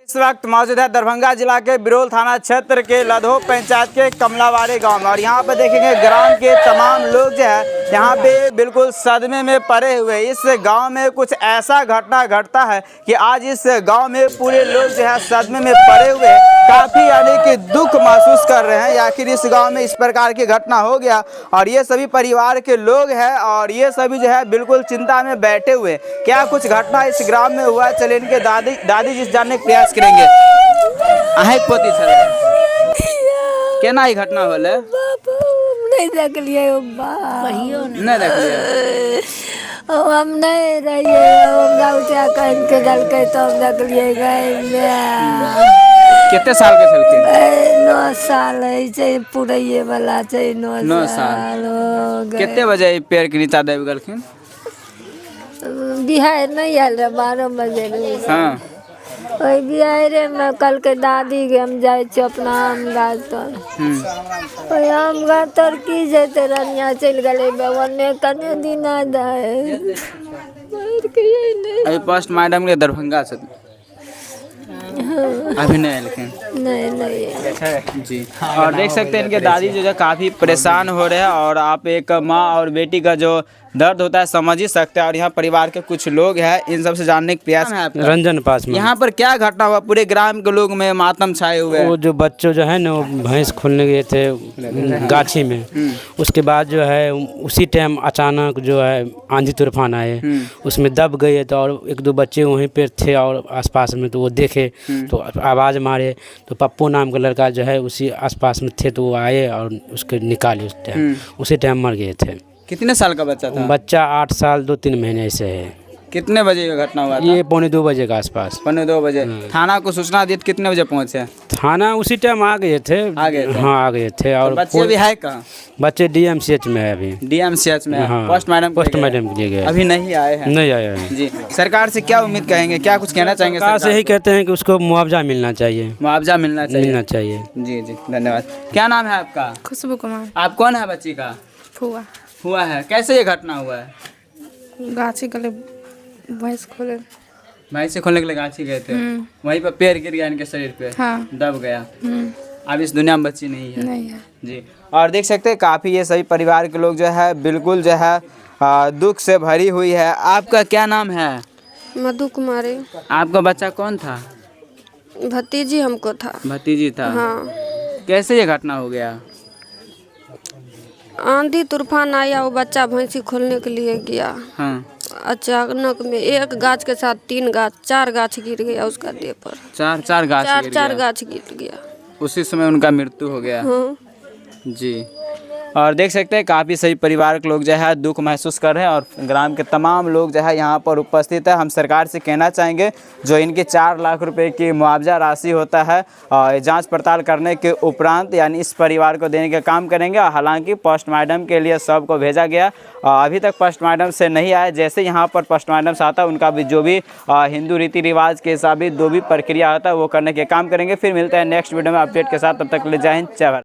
इस वक्त मौजूद है दरभंगा जिला के बिरोल थाना क्षेत्र के लधो पंचायत के कमलावाड़ी गांव में और यहाँ पे देखेंगे ग्राम के तमाम लोग जो है यहाँ पे बिल्कुल सदमे में पड़े हुए। इस गांव में कुछ ऐसा घटना घटता है कि आज इस गांव में पूरे लोग जो है सदमे में पड़े हुए काफ़ी यानी कि दुख महसूस कर रहे हैं। आखिर इस गाँव में इस प्रकार की घटना हो गया और ये सभी परिवार के लोग हैं और ये सभी जो है बिल्कुल चिंता में बैठे हुए। क्या कुछ घटना इस ग्राम में हुआ, चले इनके दादी जिस जानने का प्रयास करेंगे। अहे पोती केना ही घटना होले नहीं देख लिए नहीं देख लिया हम नहीं रहिए कहीं के दल के तो हम देख लिए गए। कितने साल के थे? 9 साल है पूरे वाला 9 साल हो गए। कितने बजे पेड़ के नीचा देव गलखिन? बिहार नहीं आल रहे 12 बजे। हाँ वही बिहारे में कल के दादी के हम जाए अपना आम गाछ तर आम गाछ तर की जेते रनिया चल गए ओने कने दिन अभी पोस्ट मैडम के दरभंगा से अभी नहीं लेकिन नहीं जी। और देख सकते हैं इनके दादी जो है काफ़ी परेशान हो रहे हैं और आप एक माँ और बेटी का जो दर्द होता है समझ ही सकते हैं। और यहाँ परिवार के कुछ लोग हैं, इन सब से जानने का प्रयास है। रंजन पास में यहाँ पर क्या घटना हुआ? पूरे ग्राम के लोग में मातम छाए हुए हैं। वो जो बच्चों जो है ना वो भैंस खोलने गए थे गाछी में, उसके बाद जो है उसी टाइम अचानक जो है आंधी तूफान आए, उसमें दब गए। तो और 1-2 बच्चे वहीं पर थे और आसपास में, तो वो देखे तो आवाज़ मारे तो पप्पू नाम का लड़का जो है उसी आसपास में थे, तो वो आए और उसके निकाले उसी टाइम मर गए थे। कितने साल का बच्चा था? बच्चा 8 साल 2-3 महीने से है। कितने बजे का घटना हुआ था? ये 1:45 बजे के आसपास। 1:45 बजे थाना को सूचना दी? कितने बजे पहुँचे? थाना उसी टाइम आ गए थे। हाँ आ गए थे। और बच्चे भी है कहाँ? बच्चे DMCH में है अभी। DMCH में? हाँ, पोस्ट मैडम के लिए गए। अभी नहीं आए हैं? नहीं आए हैं जी। सरकार से क्या उम्मीद कहेंगे, क्या कुछ कहना चाहेंगे? सरकार से ही कहते हैं कि उसको मुआवजा मिलना चाहिए। मुआवजा मिलना चाहिए। जी जी धन्यवाद। क्या नाम है आपका? खुशबू कुमार। आप कौन है बच्ची का? फुआ। हुआ है? कैसे ये घटना हुआ है? गाछी के लिए भैंस खोले। भैंस से खोलने के लिए गाछी गए थे, वहीं पर पैर गिर गया इनके शरीर पे। हाँ। दब गया। अब इस दुनिया में बच्ची नहीं है। नहीं है जी। और देख सकते हैं काफ़ी ये सभी परिवार के लोग जो है बिल्कुल जो है दुख से भरी हुई है। आपका क्या नाम है? मधु कुमारी। आपका बच्चा कौन था? भतीजी हमको था। भतीजी था? हाँ। कैसे ये घटना हो गया? आंधी तूफान आया, वो बच्चा भैंसी खोलने के लिए गया। हाँ। अचानक में एक गाछ के साथ 4 गाछ गिर गया उसका देह पर। चार गाछ गिर गया। 4 गाछ गिर गया। उसी समय उनका मृत्यु हो गया। हाँ। जी। और देख सकते हैं काफ़ी सही परिवार के लोग जो है दुख महसूस कर रहे हैं और ग्राम के तमाम लोग जो है यहाँ पर उपस्थित है। हम सरकार से कहना चाहेंगे जो इनके 4 लाख रुपए की मुआवजा राशि होता है और जांच पड़ताल करने के उपरांत यानी इस परिवार को देने का काम करेंगे। हालांकि पोस्टमार्टम के लिए सबको भेजा गया, अभी तक पोस्टमार्टम से नहीं आया। जैसे यहाँ पर पोस्टमार्टम से आता है उनका भी जो भी हिंदू रीति रिवाज के हिसाब से जो भी प्रक्रिया होता है वो करने के काम करेंगे। फिर मिलते हैं नेक्स्ट वीडियो में अपडेट के साथ, तब तक ले जय हिंद जय भारत।